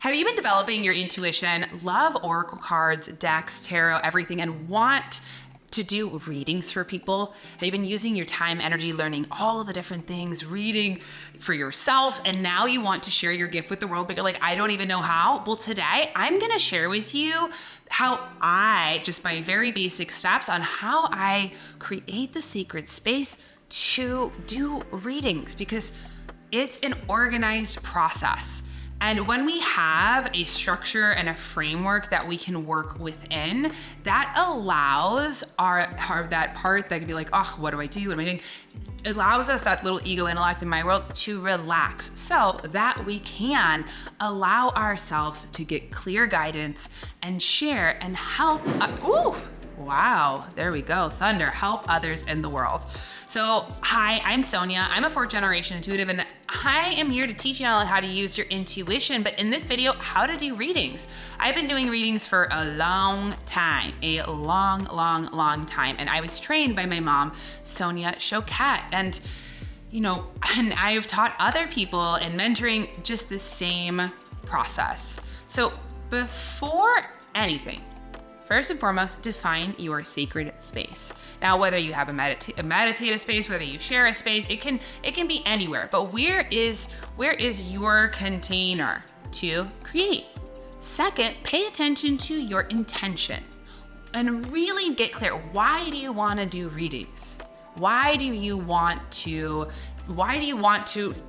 Have you been developing your intuition, love oracle cards, decks, tarot, everything, and want to do readings for people? Have you been using your time, energy, learning all of the different things, reading for yourself, and now you want to share your gift with the world, but you're like, I don't even know how? Well, today I'm gonna share with you just my very basic steps on how I create the sacred space to do readings, because it's an organized process. And when we have a structure and a framework that we can work within, that allows that part that could be like, oh, what do I do? What am I doing? It allows us, that little ego intellect in my world, to relax so that we can allow ourselves to get clear guidance and share and help. Wow, there we go. Thunder, help others in the world. So, hi, I'm Sonia. I'm a 4th generation intuitive, and I am here to teach you all how to use your intuition, but in this video, how to do readings. I've been doing readings for a long time, a long time, and I was trained by my mom, Sonia Tully, and I've taught other people in mentoring just the same process. So before anything, first and foremost, define your sacred space. Now, whether you have a meditative space, whether you share a space, it can be anywhere. But where is your container to create? Second, pay attention to your intention and really get clear. Why do you want to do readings? Why do you want to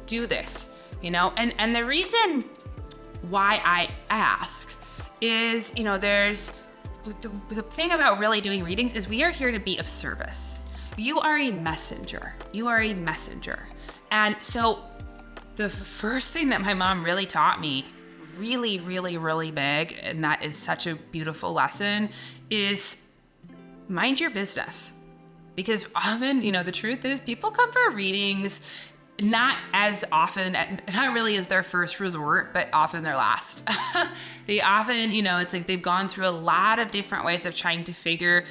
do this? And the reason why I ask is, there's the thing about really doing readings is we are here to be of service. You are a messenger. And so the first thing that my mom really taught me, really big, and that is such a beautiful lesson, is mind your business. Because often, the truth is people come for readings not as often, not really as their first resort, but often their last. They often, it's like they've gone through a lot of different ways of trying to figure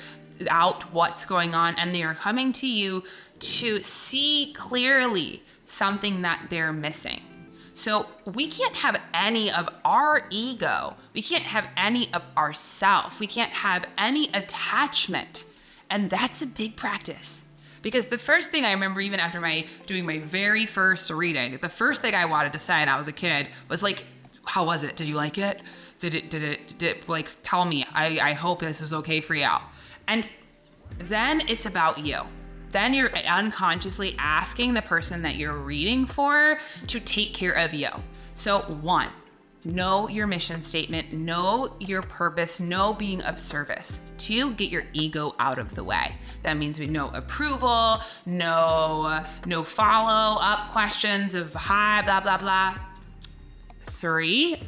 out what's going on, and they are coming to you to see clearly something that they're missing. So we can't have any of our ego. We can't have any of ourself. We can't have any attachment. And that's a big practice. Because the first thing I remember, even after doing my very first reading, the first thing I wanted to say when I was a kid was like, how was it? Did you like it? Did it like, tell me, I hope this is okay for you. And then it's about you. Then you're unconsciously asking the person that you're reading for to take care of you. So 1, know your mission statement, know your purpose, know being of service. 2, get your ego out of the way. That means no approval, no follow-up questions of hi, blah, blah, blah. 3,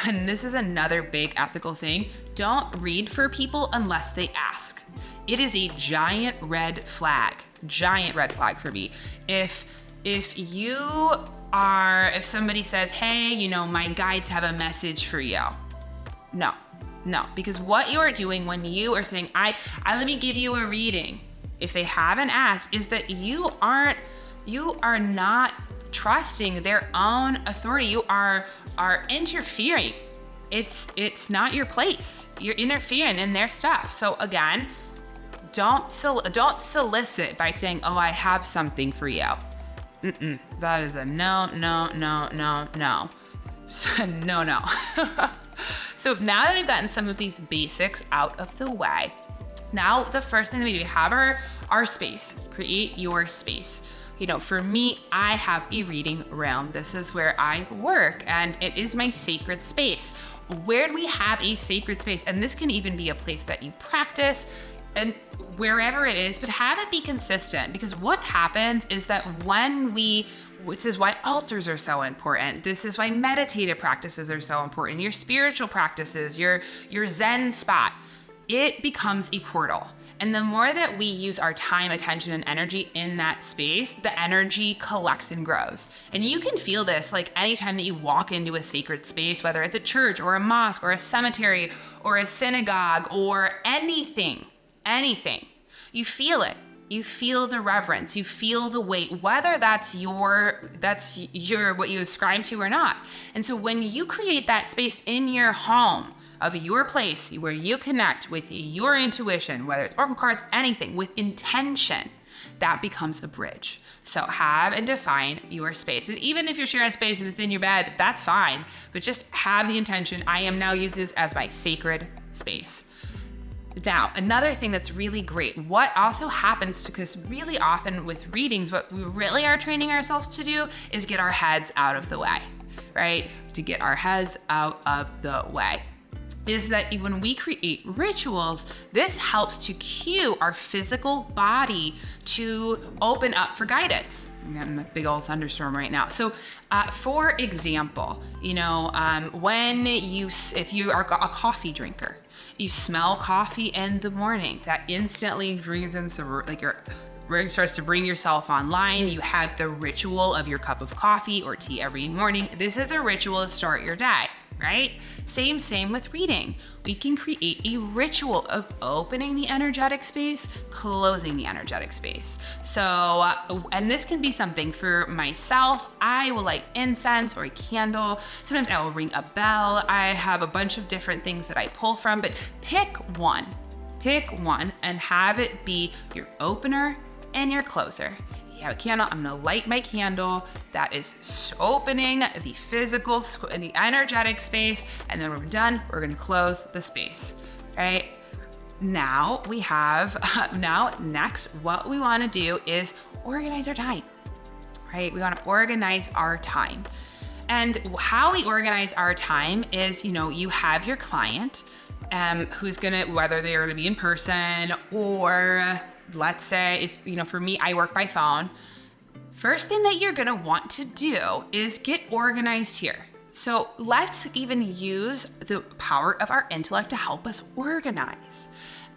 and this is another big ethical thing, don't read for people unless they ask. It is a giant red flag for me. If somebody says, hey, my guides have a message for you. No, because what you are doing when you are saying, let me give you a reading, if they haven't asked, is that you are not trusting their own authority. You are interfering. It's not your place. You're interfering in their stuff. So again, don't solicit by saying, oh, I have something for you. That is a no. No. So now that we've gotten some of these basics out of the way, now the first thing that we do, we have our space. Create your space. For me, I have a reading room. This is where I work, and it is my sacred space. Where do we have a sacred space? And this can even be a place that you practice, and wherever it is, but have it be consistent, because what happens is that this is why altars are so important. This is why meditative practices are so important. Your spiritual practices, your Zen spot, it becomes a portal. And the more that we use our time, attention, and energy in that space, the energy collects and grows. And you can feel this like anytime that you walk into a sacred space, whether it's a church or a mosque or a cemetery or a synagogue or anything, you feel it. You feel the reverence, you feel the weight, whether that's your what you ascribe to or not. And so when you create that space in your home of your place where you connect with your intuition, whether it's oracle cards, anything with intention, that becomes a bridge. So have and define your space. And even if you're sharing space and it's in your bed, that's fine. But just have the intention, I am now using this as my sacred space. Now, another thing that's really great, what also happens, because really often with readings, what we really are training ourselves to do is get our heads out of the way, right? To get our heads out of the way. Is that when we create rituals, this helps to cue our physical body to open up for guidance. I'm getting a big old thunderstorm right now. So for example, if you are a coffee drinker, you smell coffee in the morning, that instantly brings in some, like your starts to bring yourself online. You have the ritual of your cup of coffee or tea every morning. This is a ritual to start your day, right? Same with reading. We can create a ritual of opening the energetic space, closing the energetic space. So, and this can be something for myself. I will light incense or a candle. Sometimes I will ring a bell. I have a bunch of different things that I pull from, but pick one and have it be your opener and your closer. You have a candle, I'm gonna light my candle. That is opening the physical and the energetic space. And then when we're done, we're gonna close the space, right? Now we have, next, what we wanna do is organize our time, right? We wanna organize our time. And how we organize our time is, you have your client who's gonna, whether they're gonna be in person or let's say it's, for me, I work by phone. First thing that you're gonna want to do is get organized here. So let's even use the power of our intellect to help us organize.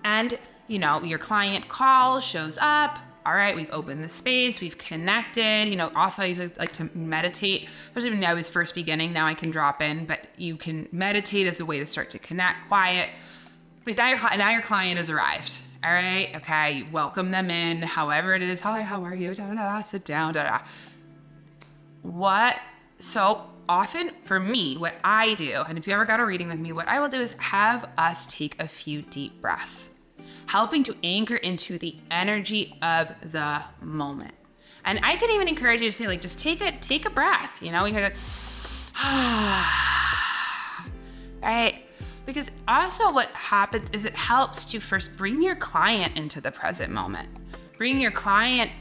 And, your client calls, shows up. All right, we've opened the space, we've connected. Also I usually like to meditate, especially when I was first beginning. Now I can drop in, but you can meditate as a way to start to connect, quiet. But now your client has arrived. All right, okay, you welcome them in, however it is. Hi, how are you? Sit down, So often for me, what I do, and if you ever got a reading with me, what I will do is have us take a few deep breaths, helping to anchor into the energy of the moment. And I can even encourage you to say, just take a breath, we kind of, right? Because also what happens is it helps to first bring your client into the present moment. Bring your client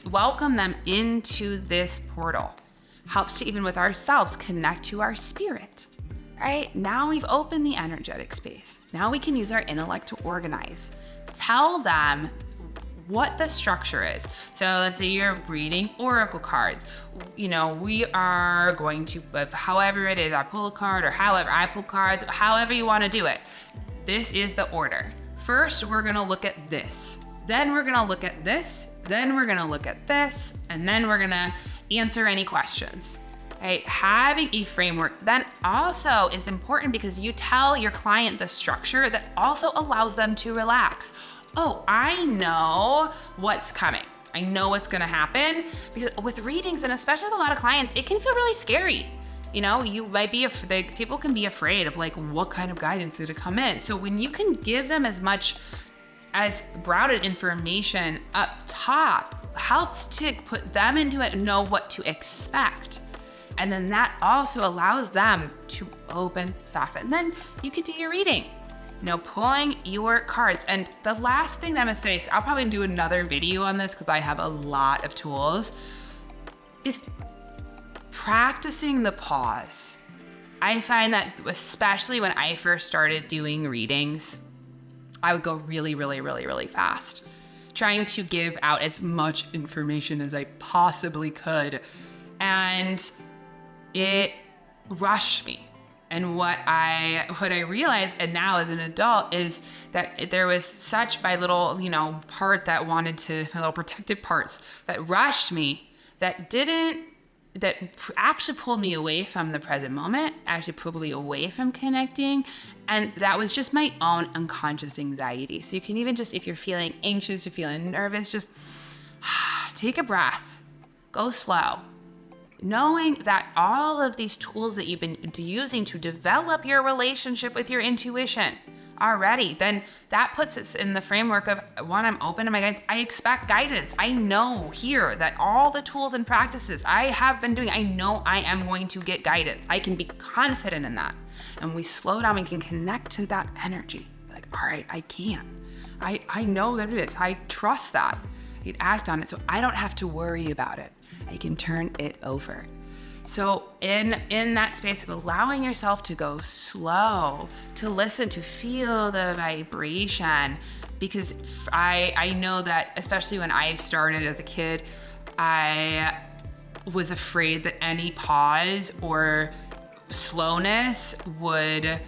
welcome them into this portal. Helps to, even with ourselves, connect to our spirit, right? Now we've opened the energetic space. Now we can use our intellect to organize. Tell them what the structure is. So let's say you're reading oracle cards. We are going to, however it is, I pull a card or however I pull cards, however you want to do it. This is the order. First, we're going to look at this. Then we're going to look at this. Then we're going to look at this. And then we're going to answer any questions. Right? Having a framework then also is important because you tell your client the structure that also allows them to relax. Oh, I know what's coming. I know what's gonna happen, because with readings, and especially with a lot of clients, it can feel really scary. You might be people can be afraid of what kind of guidance is to come in. So when you can give them as much as grounded information up top, helps to put them into it and know what to expect. And then that also allows them to open, soften. And then you can do your reading. Pulling your cards. And the last thing that I'm gonna say, I'll probably do another video on this because I have a lot of tools, is practicing the pause. I find that especially when I first started doing readings, I would go really, really, really, really fast, trying to give out as much information as I possibly could. And it rushed me. And what I realized, and now as an adult, is that there was such my little, part that my little protective parts that rushed me, that didn't actually pulled me away from the present moment, actually pulled me away from connecting. And that was just my own unconscious anxiety. So you can even just, if you're feeling anxious, you're feeling nervous, just take a breath, go slow. Knowing that all of these tools that you've been using to develop your relationship with your intuition already, then that puts us in the framework of, one, I'm open to my guidance. I expect guidance. I know here that all the tools and practices I have been doing, I know I am going to get guidance. I can be confident in that. And we slow down, we can connect to that energy. Like, all right, I can. I know that it is. I trust that. I can act on it, so I don't have to worry about it. I can turn it over. So in that space of allowing yourself to go slow, to listen, to feel the vibration, because I know that, especially when I started as a kid, I was afraid that any pause or slowness would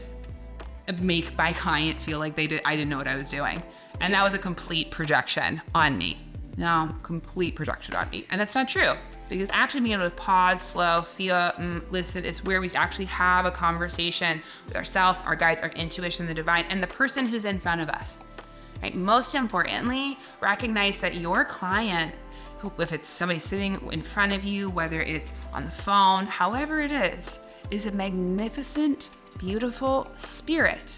make my client feel like I didn't know what I was doing. And that was a complete projection on me. No, complete projection on me. And that's not true. Because actually being able to pause, slow, feel, listen, is where we actually have a conversation with ourselves, our guides, our intuition, the divine, and the person who's in front of us. Right? Most importantly, recognize that your client, if it's somebody sitting in front of you, whether it's on the phone, however it is a magnificent, beautiful spirit.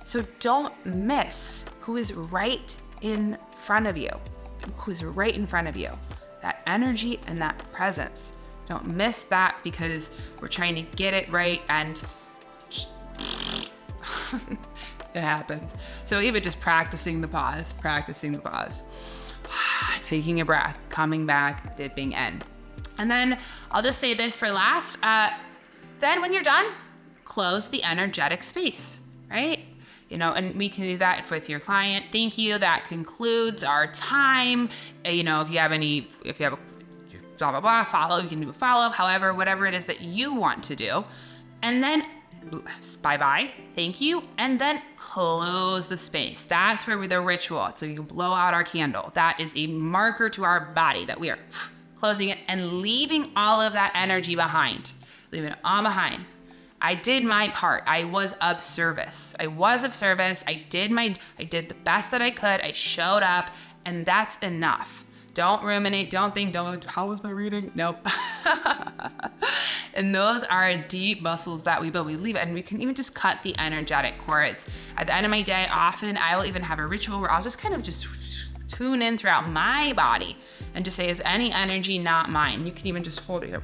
So don't miss who is right in front of you, that energy and that presence. Don't miss that because we're trying to get it right and it happens. So even just practicing the pause, taking a breath, coming back, dipping in. And then I'll just say this for last, then when you're done, close the energetic space, right? And we can do that with your client. Thank you. That concludes our time. If you have a blah, blah, blah, follow, you can do a follow, however, whatever it is that you want to do. And then bye-bye, thank you. And then close the space. That's where the ritual. So you blow out our candle. That is a marker to our body that we are closing it and leaving all of that energy behind. Leaving it all behind. I did my part. I was of service. I did the best that I could. I showed up, and that's enough. Don't ruminate. Don't think, how was my reading? Nope. And those are deep muscles that we build. We leave it, and we can even just cut the energetic cords. At the end of my day, often I will even have a ritual where I'll just kind of just tune in throughout my body and just say, is any energy not mine? You can even just hold it here.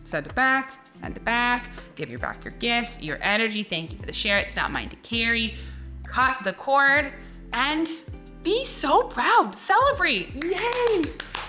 Send it back, give your back your gifts, your energy. Thank you for the share. It's not mine to carry. Cut the cord and be so proud. Celebrate. Yay.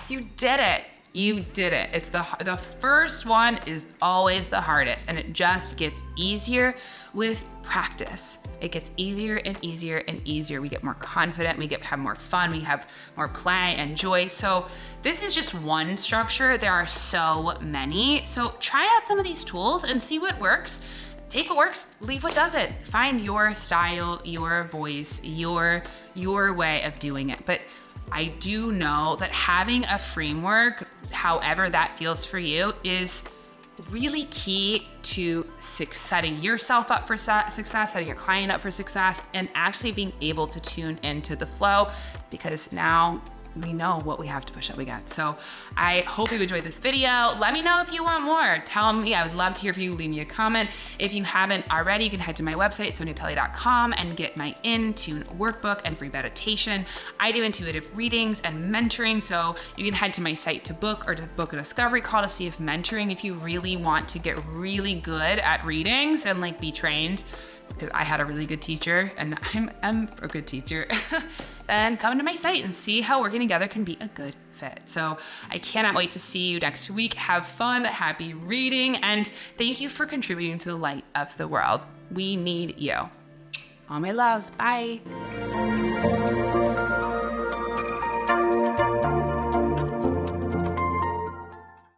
You did it. It's the first one is always the hardest, and it just gets easier with practice. It gets easier and easier and easier. We get more confident, have more fun, we have more play and joy. So this is just one structure. There are so many. So try out some of these tools and see what works. Take what works, leave what doesn't. Find your style, your voice, your way of doing it. But I do know that having a framework, however that feels for you, is really key to setting yourself up for success, setting your client up for success, and actually being able to tune into the flow, because now we know what we have to push up against. So I hope you enjoyed this video. Let me know if you want more. Tell me, I would love to hear from you. Leave me a comment. If you haven't already, you can head to my website, soniatully.com, and get my In-Tune workbook and free meditation. I do intuitive readings and mentoring, so you can head to my site to book or to book a discovery call to see if mentoring, if you really want to get really good at readings and be trained, because I had a really good teacher and I'm a good teacher, then come to my site and see how working together can be a good fit. So I cannot wait to see you next week. Have fun, happy reading, and thank you for contributing to the light of the world. We need you. All my loves, bye.